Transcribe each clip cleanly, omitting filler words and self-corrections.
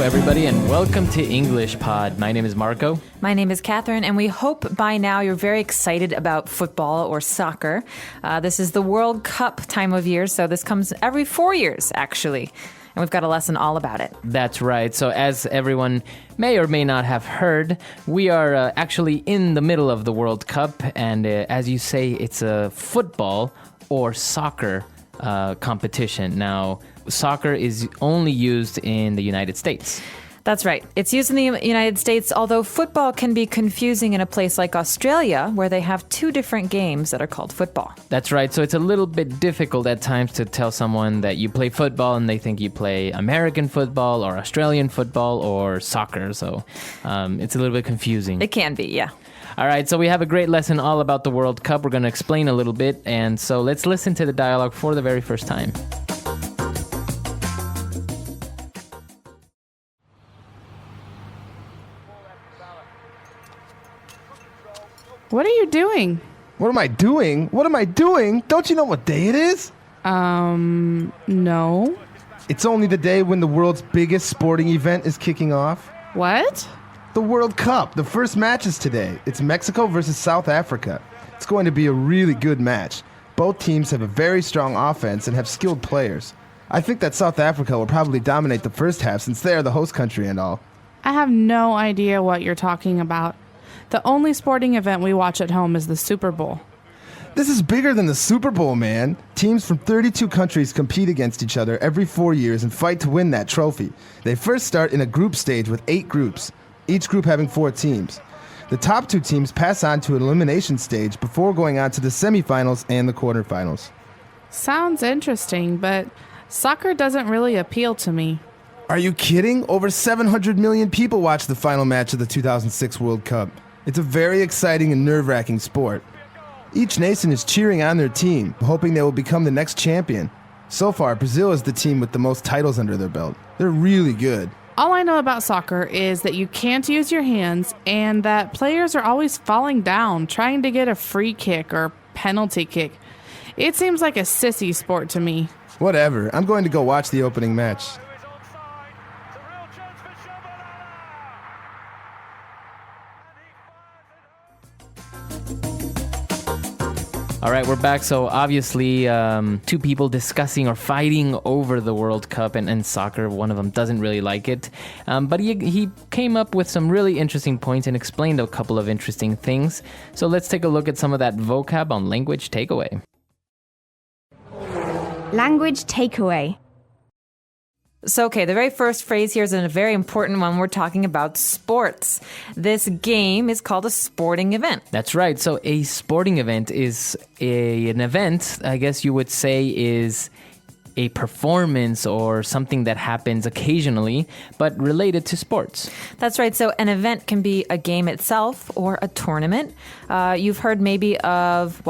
everybody, and welcome to English Pod. My name is Marco. My name is Catherine, and we hope by now you're very excited about football or soccer. This is the World Cup time of year, so this comes every 4 years, actually. And we've got a lesson all about it. That's right. So as everyone may or may not have heard, we are actually in the middle of the World Cup. And as you say, it's a football or soccer competition. Now, soccer is only used in the United States. That's right. It's used in the United States, although football can be confusing in a place like Australia, where they have two different games that are called football. That's right. So it's a little bit difficult at times to tell someone that you play football and they think you play American football or Australian football or soccer. So it's a little bit confusing. It can be, yeah. All right, so we have a great lesson all about the World Cup. We're going to explain a little bit. And so let's listen to the dialogue for the very first time. What are you doing? What am I doing? What am I doing? Don't you know what day it is? No. It's only the day when the world's biggest sporting event is kicking off. What? The World Cup. The first match is today. It's Mexico versus South Africa. It's going to be a really good match. Both teams have a very strong offense and have skilled players. I think that South Africa will probably dominate the first half since they are the host country and all. I have no idea what you're talking about. The only sporting event we watch at home is the Super Bowl. This is bigger than the Super Bowl, man. Teams from 32 countries compete against each other every 4 years and fight to win that trophy. They first start in a group stage with 8 groups, each group having 4 teams. The top 2 teams pass on to an elimination stage before going on to the semifinals and the quarterfinals. Sounds interesting, but soccer doesn't really appeal to me. Are you kidding? Over 700 million people watched the final match of the 2006 World Cup. It's a very exciting and nerve-wracking sport. Each nation is cheering on their team, hoping they will become the next champion. So far, Brazil is the team with the most titles under their belt. They're really good. All I know about soccer is that you can't use your hands and that players are always falling down trying to get a free kick or penalty kick. It seems like a sissy sport to me. Whatever. I'm going to go watch the opening match. All right, we're back. So obviously, 2 people discussing or fighting over the World Cup and soccer. One of them doesn't really like it. But he came up with some really interesting points and explained a couple of interesting things. So let's take a look at some of that vocab on Language Takeaway. Language takeaway. So, okay, the very first phrase here is a very important one. We're talking about sports. This game is called a sporting event. That's right. So a sporting event is an event, I guess you would say, is a performance or something that happens occasionally, but related to sports. That's right. So an event can be a game itself or a tournament. You've heard maybe of,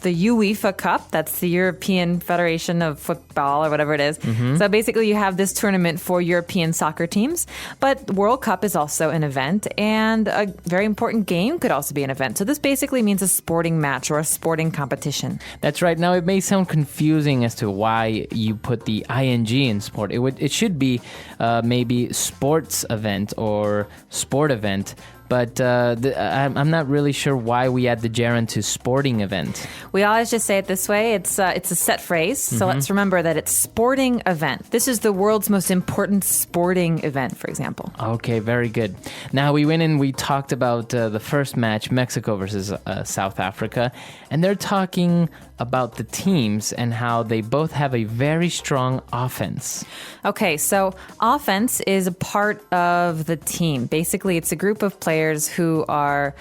the UEFA Cup. That's the European Federation of Football or whatever it is. Mm-hmm. So basically you have this tournament for European soccer teams. But the World Cup is also an event, and a very important game could also be an event. So this basically means a sporting match or a sporting competition. That's right. Now, it may sound confusing as to why you put the ing in sport. It should be maybe sports event or sport event. But I'm not really sure why we add the gerund to sporting event. We always just say it this way. It's a set phrase. So let's remember that it's sporting event. This is the world's most important sporting event, for example. Okay, very good. Now, we went and we talked about the first match, Mexico versus South Africa. And they're talking about the teams and how they both have a very strong offense. Okay, so offense is a part of the team. Basically, it's a group of players who are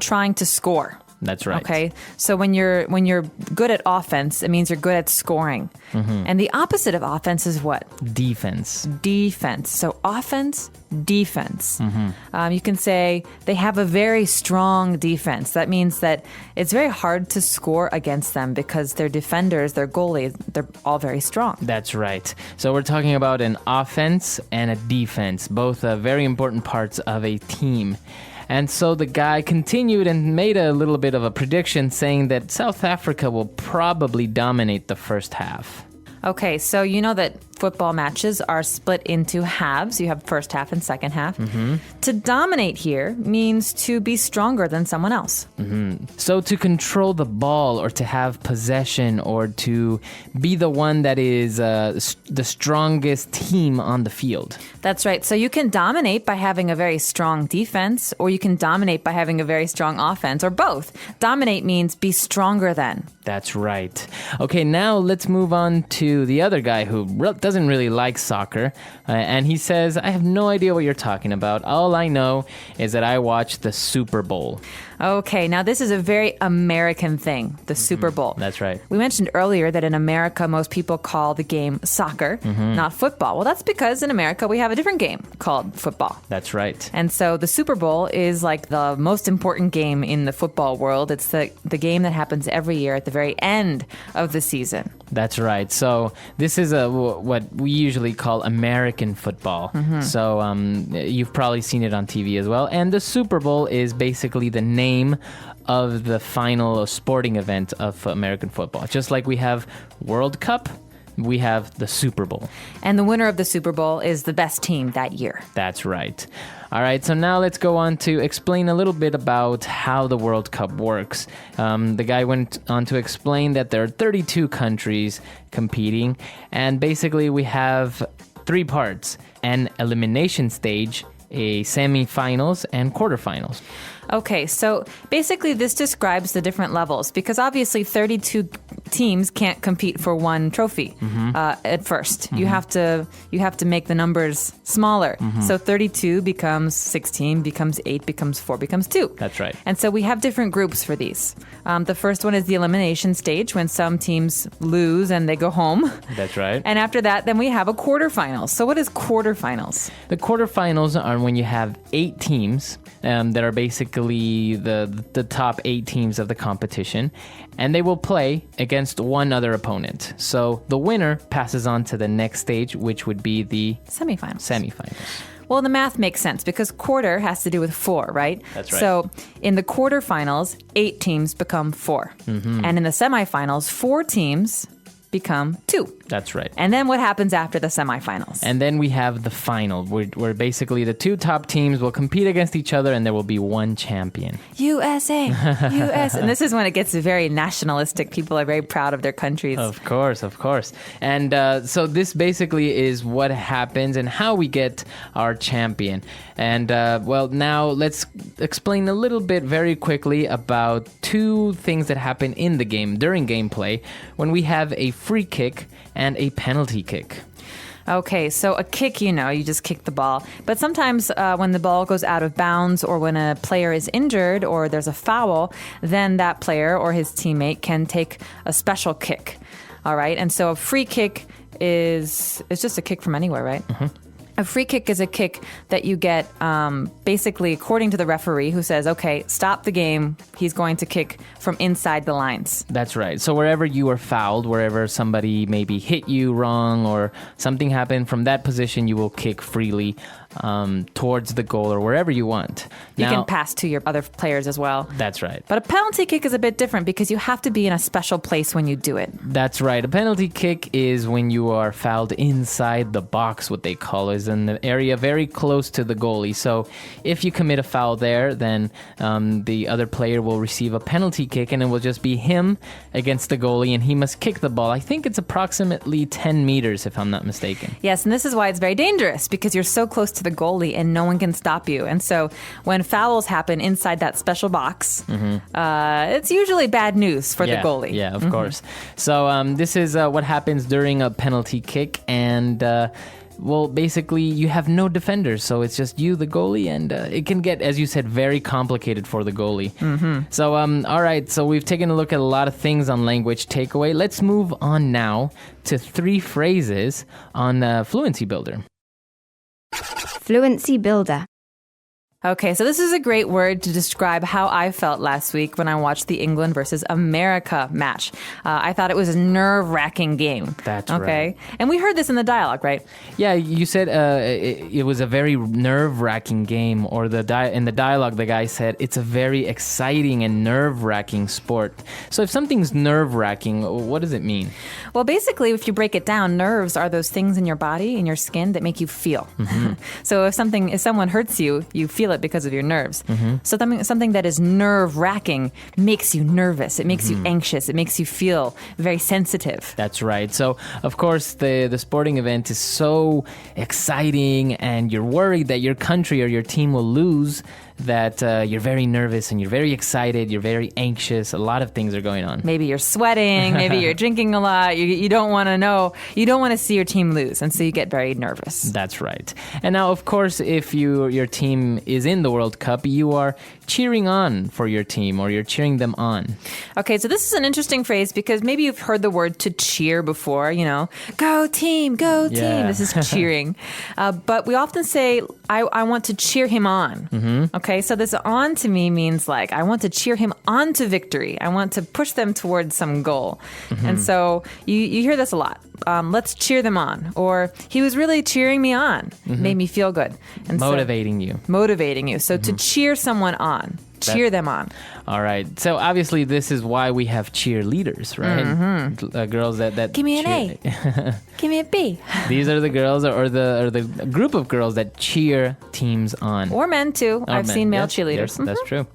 trying to score. That's right. Okay, so when you're good at offense, it means you're good at scoring. Mm-hmm. And the opposite of offense is what? Defense. Defense. So offense, defense. Mm-hmm. You can say they have a very strong defense. That means that it's very hard to score against them because their defenders, their goalies, they're all very strong. That's right. So we're talking about an offense and a defense, both very important parts of a team. And so the guy continued and made a little bit of a prediction saying that South Africa will probably dominate the first half. Okay, so you know that football matches are split into halves. You have first half and second half. To dominate here means to be stronger than someone else. So to control the ball or to have possession or to be the one that is the strongest team on the field. That's right. So you can dominate by having a very strong defense, or you can dominate by having a very strong offense, or both. Dominate means be stronger than. That's right. Okay, now let's move on to the other guy who doesn't really like soccer. And he says, I have no idea what you're talking about. All I know is that I watched the Super Bowl. Okay, now this is a very American thing, the Super Bowl. That's right. We mentioned earlier that in America, most people call the game soccer, not football. Well, that's because in America, we have a different game called football. That's right. And so the Super Bowl is like the most important game in the football world. It's the game that happens every year at the very end of the season. That's right. So this is what we usually call American football. So you've probably seen it on TV as well. And the Super Bowl is basically the name of the final sporting event of American football. Just like we have World Cup, we have the Super Bowl. And the winner of the Super Bowl is the best team that year. That's right. All right, so now let's go on to explain a little bit about how the World Cup works. The guy went on to explain that there are 32 countries competing, and basically we have 3 parts: an elimination stage, a semifinals, and quarterfinals. Okay, so basically this describes the different levels, because obviously 32 teams can't compete for one trophy at first. You have to make the numbers smaller. So 32 becomes 16, becomes 8, becomes 4, becomes 2. That's right. And so we have different groups for these. The first one is the elimination stage, when some teams lose and they go home. That's right. And after that, then we have a quarterfinals. So what is quarterfinals? The quarterfinals are when you have 8 teams that are basically the top 8 teams of the competition, and they will play against one other opponent. So the winner passes on to the next stage, which would be the semifinals. Well, the math makes sense because quarter has to do with 4, right? That's right. So in the quarterfinals, 8 teams become 4. And in the semifinals, 4 teams become 2. That's right. And then what happens after the semifinals? And then we have the final, where basically the 2 top teams will compete against each other, and there will be one champion. USA! US! And this is when it gets very nationalistic. People are very proud of their countries. Of course. And so this basically is what happens and how we get our champion. And well, now let's explain a little bit very quickly about 2 things that happen in the game during gameplay, when we have a free kick and a penalty kick. Okay, so a kick, you just kick the ball. But sometimes when the ball goes out of bounds, or when a player is injured or there's a foul, then that player or his teammate can take a special kick. All right, and so a free kick is just a kick from anywhere, right? A free kick is a kick that you get basically according to the referee, who says, okay, stop the game. He's going to kick from inside the lines. That's right. So wherever you are fouled, wherever somebody maybe hit you wrong or something happened, from that position you will kick freely towards the goal or wherever you want. You can pass to your other players as well. That's right. But a penalty kick is a bit different because you have to be in a special place when you do it. That's right. A penalty kick is when you are fouled inside the box, what they call, is in the area very close to the goalie. So if you commit a foul there, then the other player will receive a penalty kick, and it will just be him against the goalie, and he must kick the ball. I think it's approximately 10 meters, if I'm not mistaken. Yes, and this is why it's very dangerous, because you're so close to the goalie and no one can stop you. And so when fouls happen inside that special box, it's usually bad news for the goalie. Yeah, of course. So this is what happens during a penalty kick, and well, basically you have no defenders, so it's just you, the goalie, and it can get, as you said, very complicated for the goalie. So all right, so we've taken a look at a lot of things on language takeaway. Let's move on now to 3 phrases on Fluency Builder. Fluency Builder. Okay, so this is a great word to describe how I felt last week when I watched the England versus America match. I thought it was a nerve-wracking game. That's okay? right. And we heard this in the dialogue, right? Yeah, you said it was a very nerve-wracking game, or in the dialogue, the guy said it's a very exciting and nerve-wracking sport. So if something's nerve-wracking, what does it mean? Well, basically, if you break it down, nerves are those things in your body, in your skin, that make you feel. So if someone hurts you, you feel it because of your nerves. So something that is nerve-wracking makes you nervous. It makes you anxious. It makes you feel very sensitive. That's right. So, of course, the sporting event is so exciting, and you're worried that your country or your team will lose, that you're very nervous and you're very excited, you're very anxious. A lot of things are going on. Maybe you're sweating, maybe you're drinking a lot. You don't want to know. You don't want to see your team lose, and so you get very nervous. That's right. And now, of course, if your team is in the World Cup, you are cheering on for your team, or you're cheering them on. Okay, so this is an interesting phrase because maybe you've heard the word to cheer before, go team, go team. Yeah. This is cheering. But we often say, I want to cheer him on. Okay, so this on to me means like, I want to cheer him on to victory. I want to push them towards some goal. And so you hear this a lot. Let's cheer them on. Or he was really cheering me on. Made me feel good. And Motivating you. Motivating you. So to cheer someone on. Cheer them on. All right. So obviously this is why we have cheerleaders, right? Girls that Give me an cheer. A. Give me a B. These are the girls or the group of girls that cheer teams on. Or men too. Or I've men. seen male Yes, cheerleaders. yes, that's true.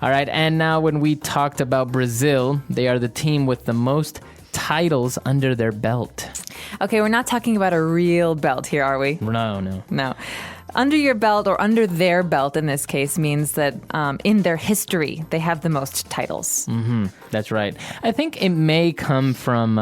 All right. And now when we talked about Brazil, they are the team with the most titles under their belt. Okay, we're not talking about a real belt here, are we? No. No. Under your belt, or under their belt in this case, means that in their history, they have the most titles. That's right. I think it may come from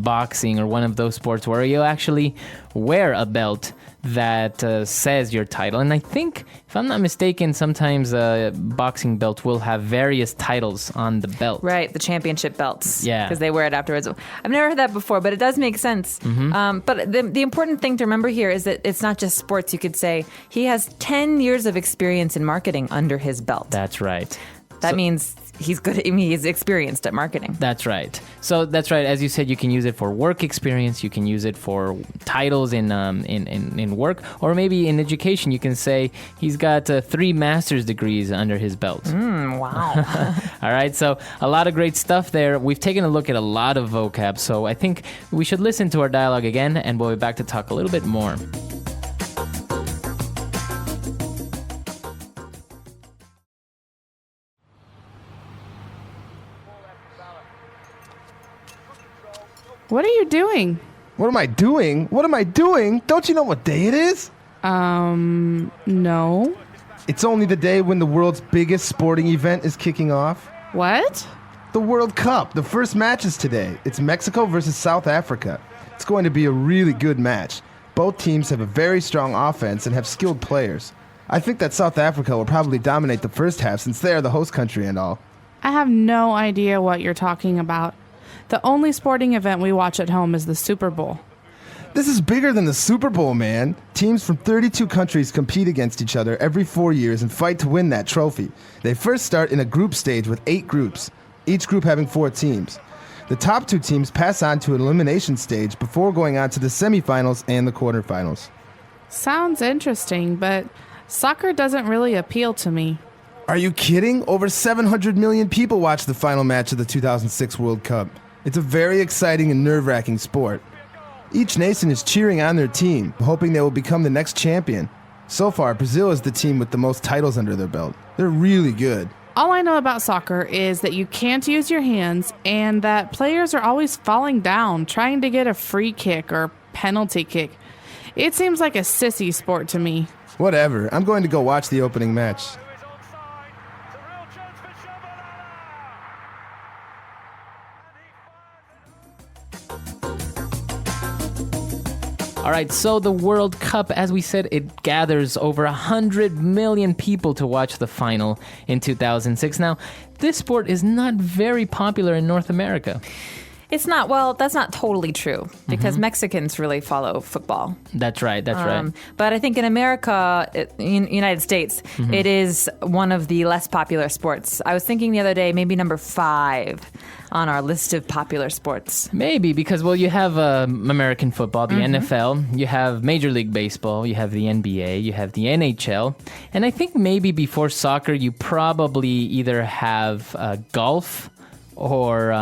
boxing or one of those sports where you actually wear a belt that says your title. And I think, if I'm not mistaken, sometimes a boxing belt will have various titles on the belt. Right, the championship belts. Yeah. Because they wear it afterwards. I've never heard that before, but it does make sense. But the important thing to remember here is that it's not just sports. You could say he has 10 years of experience in marketing under his belt. That's right. That means he's good. He's experienced at marketing. That's right. So that's right. As you said, you can use it for work experience. You can use it for titles in work, or maybe in education. You can say he's got 3 master's degrees under his belt. Wow. All right. So a lot of great stuff there. We've taken a look at a lot of vocab. So I think we should listen to our dialogue again, and we'll be back to talk a little bit more. What are you doing? What am I doing? What am I doing? Don't you know what day it is? No. It's only the day when the world's biggest sporting event is kicking off. What? The World Cup. The first match is today. It's Mexico versus South Africa. It's going to be a really good match. Both teams have a very strong offense and have skilled players. I think that South Africa will probably dominate the first half since they are the host country and all. I have no idea what you're talking about. The only sporting event we watch at home is the Super Bowl. This is bigger than the Super Bowl, man. Teams from 32 countries compete against each other every 4 years and fight to win that trophy. They first start in a group stage with 8 groups, each group having 4 teams. The top 2 teams pass on to an elimination stage before going on to the semifinals and the quarterfinals. Sounds interesting, but soccer doesn't really appeal to me. Are you kidding? Over 700 million people watch the final match of the 2006 World Cup. It's a very exciting and nerve-wracking sport. Each nation is cheering on their team, hoping they will become the next champion. So far, Brazil is the team with the most titles under their belt. They're really good. All I know about soccer is that you can't use your hands and that players are always falling down trying to get a free kick or penalty kick. It seems like a sissy sport to me. Whatever. I'm going to go watch the opening match. All right, so the World Cup, as we said, it gathers over 100 million people to watch the final in 2006. Now, this sport is not very popular in North America. It's not, well, that's not totally true because Mexicans really follow football. That's right. That's right. But I think in America, in United States, it is one of the less popular sports. I was thinking the other day, maybe number 5 on our list of popular sports. Maybe because, well, you have American football, the NFL, you have Major League Baseball, you have the NBA, you have the NHL, and I think maybe before soccer, you probably either have golf or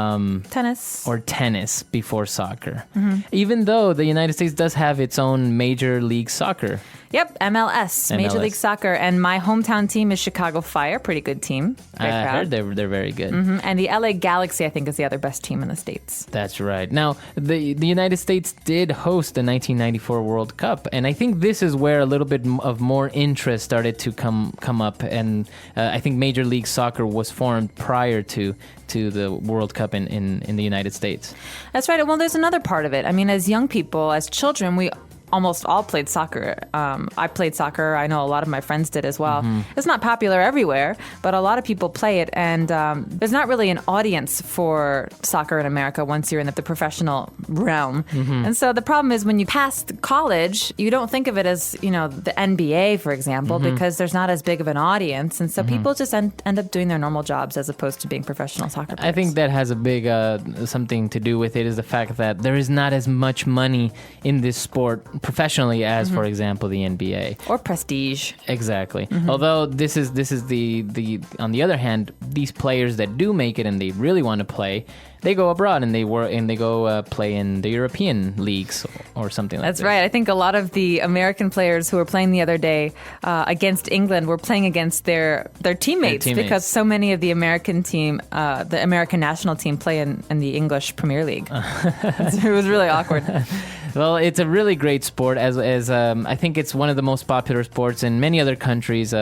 tennis before soccer. Even though the United States does have its own Major League Soccer. Yep, MLS, Major League Soccer. And my hometown team is Chicago Fire, pretty good team. I heard they're very good. And the LA Galaxy, I think, is the other best team in the States. That's right. Now, the United States did host the 1994 World Cup, and I think this is where a little bit of more interest started to come up, and I think Major League Soccer was formed prior to the World Cup in the United States. That's right. Well, there's another part of it. I mean, as young people, as children, we almost all played soccer. I played soccer. I know a lot of my friends did as well. It's not popular everywhere, but a lot of people play it. And there's not really an audience for soccer in America once you're in the professional realm. And so the problem is when you pass college, you don't think of it as, the NBA, for example, because there's not as big of an audience. And so people just end up doing their normal jobs as opposed to being professional soccer players. I think that has a big something to do with it is the fact that there is not as much money in this sport professionally as, for example, the NBA or prestige. Exactly. Although this is the on the other hand, these players that do make it and they really want to play, they go abroad and they go play in the European leagues or something like that. That's right. I think a lot of the American players who were playing the other day against England were playing against their teammates because so many of the American team, the American national team, play in the English Premier League. It was really awkward. Well, it's a really great sport, as I think it's one of the most popular sports in many other countries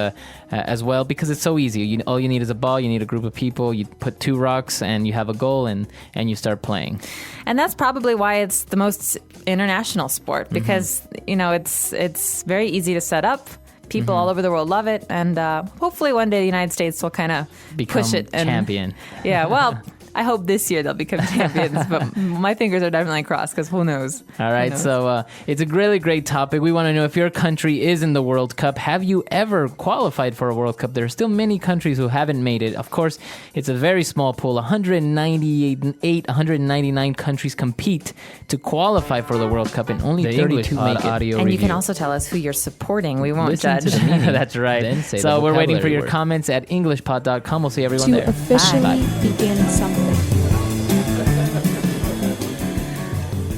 as well, because it's so easy. All you need is a ball, you need a group of people, you put 2 rocks, and you have a goal, and you start playing. And that's probably why it's the most international sport, because it's very easy to set up. People all over the world love it, and hopefully one day the United States will kind of push it and champion. Yeah, well. I hope this year they'll become champions, but my fingers are definitely crossed because who knows? All right, so it's a really great topic. We want to know if your country is in the World Cup. Have you ever qualified for a World Cup? There are still many countries who haven't made it. Of course, it's a very small pool. 199 countries compete to qualify for the World Cup, and only 32 make it. Audio and you can also tell us who you're supporting. We won't judge. To the meaning. That's right. So we're waiting for your comments at englishpod.com. We'll see everyone there. To officially begin something.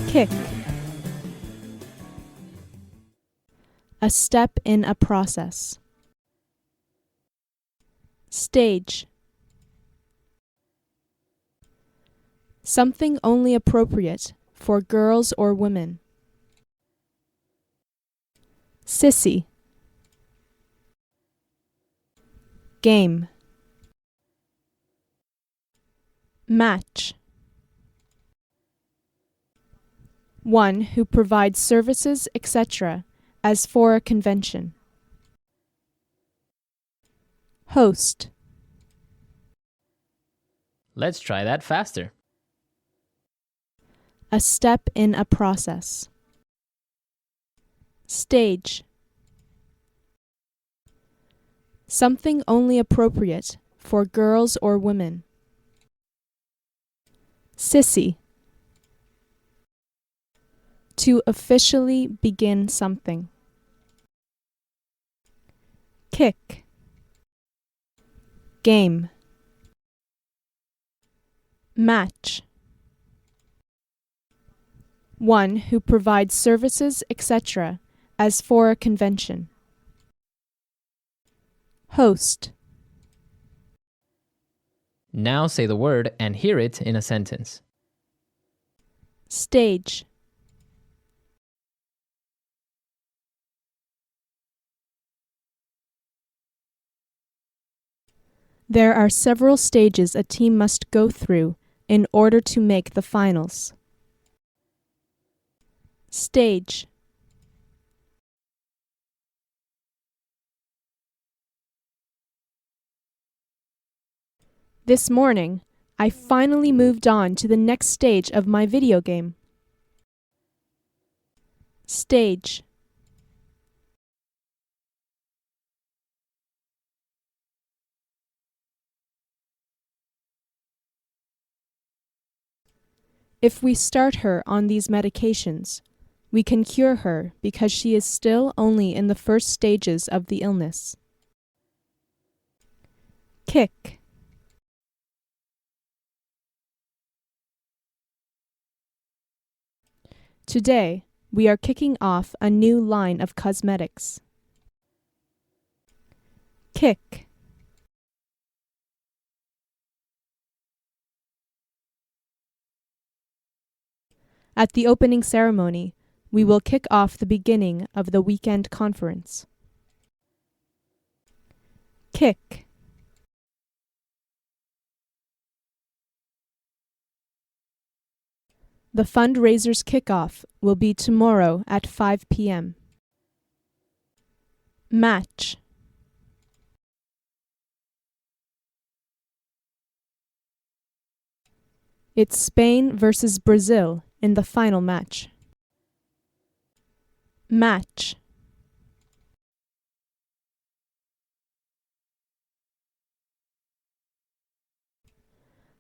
Kick. A step in a process. Stage. Something only appropriate for girls or women. Sissy. Game. Match. One who provides services, etc., as for a convention. Host. Let's try that faster. A step in a process. Stage. Something only appropriate for girls or women. Sissy. To officially begin something. Kick. Game. Match. One who provides services, etc., as for a convention. Host. Now say the word and hear it in a sentence. Stage. There are several stages a team must go through in order to make the finals. Stage. This morning, I finally moved on to the next stage of my video game. Stage. If we start her on these medications, we can cure her because she is still only in the first stages of the illness. Kick. Today, we are kicking off a new line of cosmetics. Kick. At the opening ceremony, we will kick off the beginning of the weekend conference. Kick. The fundraiser's kickoff will be tomorrow at 5 p.m. Match. It's Spain versus Brazil in the final match. Match.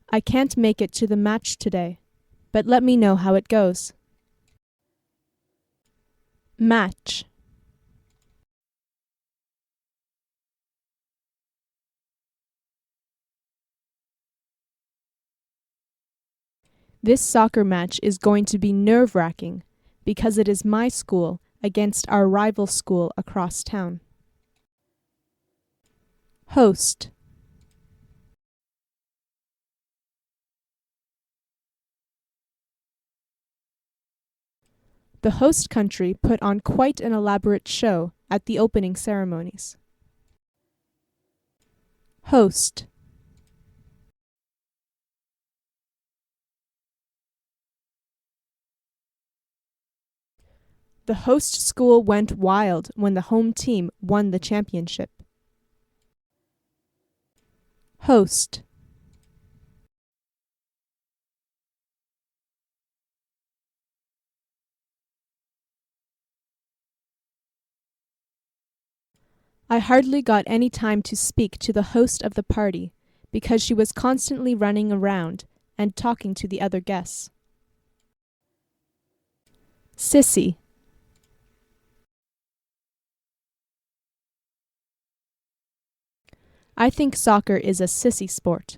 I can't make it to the match today, but let me know how it goes. Match. This soccer match is going to be nerve-wracking because it is my school against our rival school across town. Host. The host country put on quite an elaborate show at the opening ceremonies. Host. The host school went wild when the home team won the championship. Host. I hardly got any time to speak to the host of the party because she was constantly running around and talking to the other guests. Sissy. I think soccer is a sissy sport.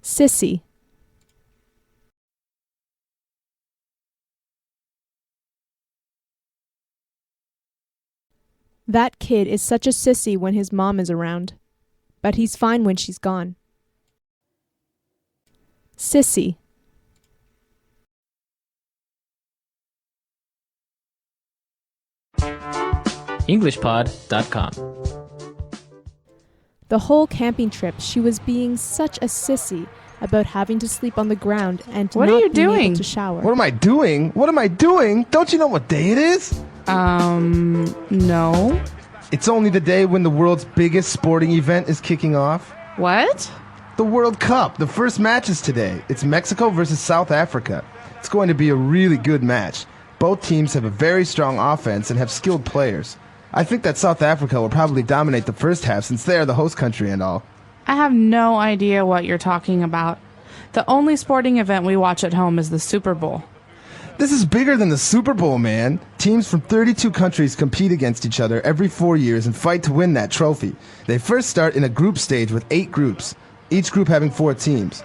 Sissy. That kid is such a sissy when his mom is around, but he's fine when she's gone. Sissy. EnglishPod.com. The whole camping trip, she was being such a sissy about having to sleep on the ground and What not are you being doing? able to shower. What am I doing? What am I doing? Don't you know what day it is? No. It's only the day when the world's biggest sporting event is kicking off. What? The World Cup. The first match is today. It's Mexico versus South Africa. It's going to be a really good match. Both teams have a very strong offense and have skilled players. I think that South Africa will probably dominate the first half since they are the host country and all. I have no idea what you're talking about. The only sporting event we watch at home is the Super Bowl. This is bigger than the Super Bowl, man. Teams from 32 countries compete against each other every 4 years and fight to win that trophy. They first start in a group stage with 8 groups, each group having 4 teams.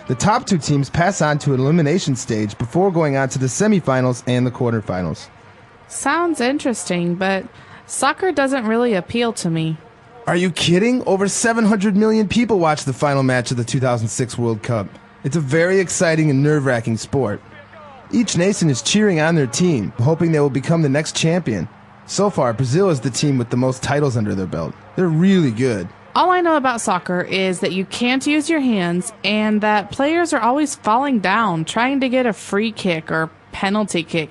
The top 2 teams pass on to an elimination stage before going on to the semifinals and the quarterfinals. Sounds interesting, but soccer doesn't really appeal to me. Are you kidding? Over 700 million people watched the final match of the 2006 World Cup. It's a very exciting and nerve-wracking sport. Each nation is cheering on their team, hoping they will become the next champion. So far, Brazil is the team with the most titles under their belt. They're really good. All I know about soccer is that you can't use your hands and that players are always falling down trying to get a free kick or penalty kick.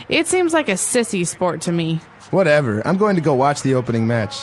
It seems like a sissy sport to me. Whatever. I'm going to go watch the opening match.